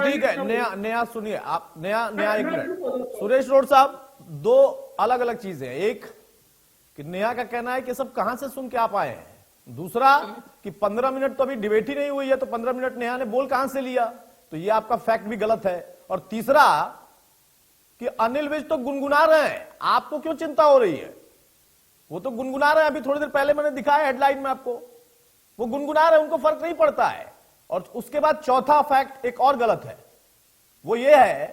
ठीक है, नया सुनिए आप, नया एक मिनट। सुरेश रोड साहब, दो अलग अलग चीजें हैं। एक कि नया का कहना है कि सब कहां से सुन के आप आए हैं, दूसरा कि 15 मिनट तो अभी डिबेट ही नहीं हुई है, तो 15 मिनट नया ने बोल कहां से लिया, तो ये आपका फैक्ट भी गलत है। और तीसरा कि अनिल विज तो गुनगुना रहे हैं, आपको क्यों चिंता हो रही है? वो तो गुनगुना रहे हैं, अभी थोड़ी देर पहले मैंने दिखाया हेडलाइन में आपको, वो गुनगुना रहे हैं, उनको फर्क नहीं पड़ता है। और उसके बाद चौथा फैक्ट एक और गलत है, वो ये है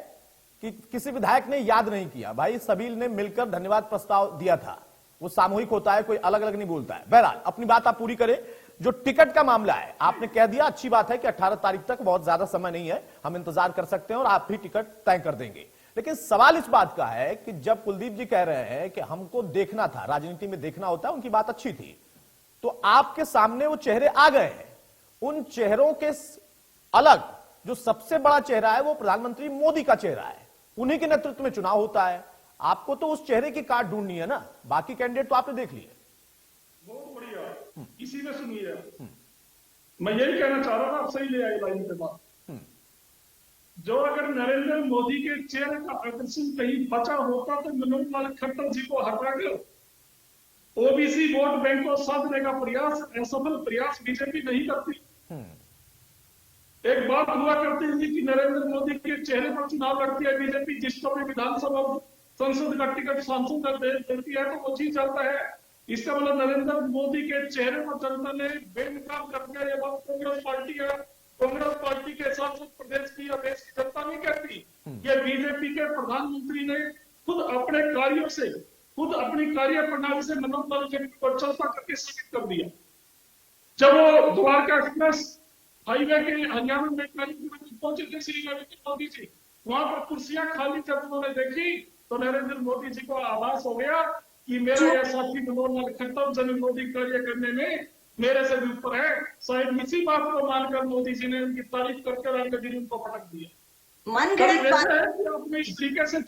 कि किसी विधायक ने याद नहीं किया। भाई सबील ने मिलकर धन्यवाद प्रस्ताव दिया था, वो सामूहिक होता है, कोई अलग अलग नहीं बोलता है। बहरहाल अपनी बात आप पूरी करें। जो टिकट का मामला है आपने कह दिया, अच्छी बात है कि 18 तारीख तक बहुत ज्यादा समय नहीं है, हम इंतजार कर सकते हैं और आप भी टिकट तय कर देंगे। लेकिन सवाल इस बात का है कि जब कुलदीप जी कह रहे हैं कि हमको देखना था, राजनीति में देखना होता है, उनकी बात अच्छी थी, तो आपके सामने वो चेहरे आ गए हैं। उन चेहरों के अलग जो सबसे बड़ा चेहरा है वो प्रधानमंत्री मोदी का चेहरा है, उन्हीं के नेतृत्व में चुनाव होता है। आपको तो उस चेहरे की काट ढूंढनी है ना, बाकी कैंडिडेट तो आपने देख लिए। बहुत बढ़िया, इसी में सुनिए, मैं यही कहना चाह रहा था, आप सही ले आए लाइन पे बात। जो अगर नरेंद्र मोदी के चेहरे का प्रदर्शन कहीं बचा होता तो मनोज लाल खट्टर जी को हटा कर ओबीसी वोट बैंक को साधने का प्रयास, असफल प्रयास बीजेपी नहीं करती। एक बात हुआ करती थी कि नरेंद्र मोदी के चेहरे पर चुनाव लड़ती है बीजेपी, जिसको भी विधानसभा संसद का टिकट सांसद देती है तो वो चीज चलता है। इसका मतलब नरेंद्र मोदी के चेहरे पर जनता ने बेनकाम कर दिया। ये बात कांग्रेस पार्टी है, कांग्रेस पार्टी के सांसद प्रदेश की और देश की जनता नहीं कहती। ये बीजेपी के प्रधानमंत्री ने खुद अपने कार्यों से, खुद अपनी कार्य प्रणाली से मनोज लाल खट्टर को चलता करके साबित कर दिया। जब वो द्वारका एक्सप्रेस हाईवे के हरियाणा में पहुंचे थे श्री नरेंद्र मोदी जी, वहां पर कुर्सियां खाली जब उन्होंने देखी तो नरेंद्र मोदी जी को आभास हो गया कि मेरा यह साथी मनोज लाल खट्टर जन मोदी कार्य करने में मेरे से भी ऊपर है। शायद इसी बात को मानकर मोदी जी ने उनकी तारीफ करके रंग उनको पटक दिया। मन गढ़ंत बात है कि आपने इस तरीके से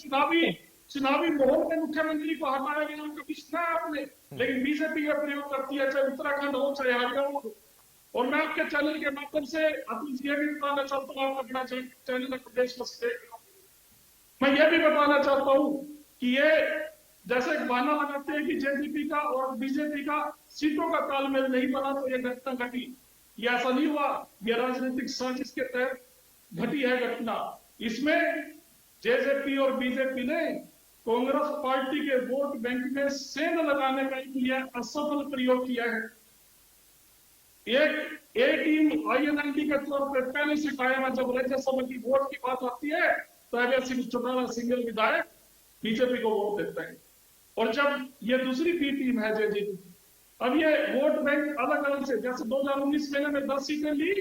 चुनावी माहौल में मुख्यमंत्री को हटाया गया, कभी सुना आपने? लेकिन बीजेपी का प्रयोग करती है, चाहे उत्तराखंड हो चाहे हरियाणा हो। और मैं आपके चैनल के माध्यम से अतुल जी भी बताना चाहता हूँ, अपना चैनल प्रदेश में मैं ये भी बताना चाहता हूँ कि ये जैसे एक बहाना लगाते हैं कि जेजेपी का और बीजेपी का सीटों का तालमेल नहीं बना तो ये घटना घटी। ये ऐसा नहीं हुआ, ये राजनीतिक साजिश के तहत घटी है घटना। इसमें जेजेपी और बीजेपी ने कांग्रेस पार्टी के वोट बैंक में सेंध लगाने का यह असफल प्रयोग किया है। एक टीम आईएनएलडी के तौर पर पहले से कायम है। जब राज्यसभा की वोट की बात आती है तो अभय सिंह चौटाला सिंगल विधायक बीजेपी को वोट देते हैं, और जब ये दूसरी बी टीम है जेजेपी, अब ये वोट बैंक अलग अलग से, जैसे 2019 में इन्होंने 10 सीटें ली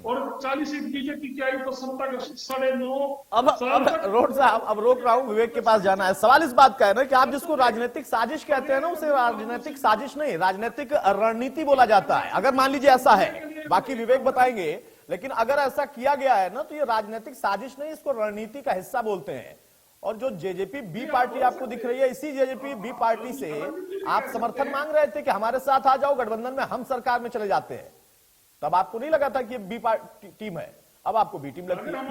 और 40 सीट बीजेपी की आई तो सत्ता का 9.5। अब रोड साहब, अब रोक रहा हूं, विवेक के पास जाना है। सवाल इस बात का है ना कि आप जिसको राजनीतिक साजिश कहते हैं ना, उसे राजनीतिक साजिश नहीं, राजनीतिक रणनीति बोला जाता है। अगर मान लीजिए ऐसा है, बाकी विवेक बताएंगे, लेकिन अगर ऐसा किया गया है ना तो ये राजनीतिक साजिश नहीं, इसको रणनीति का हिस्सा बोलते हैं। और जो जेजेपी बी पार्टी आपको दिख रही है, इसी जेजेपी बी पार्टी से आप समर्थन मांग रहे थे कि हमारे साथ आ जाओ गठबंधन में, हम सरकार में चले जाते हैं। तब आपको नहीं लगा था कि ये बी पार्टी टीम है, अब आपको बी टीम लगती है।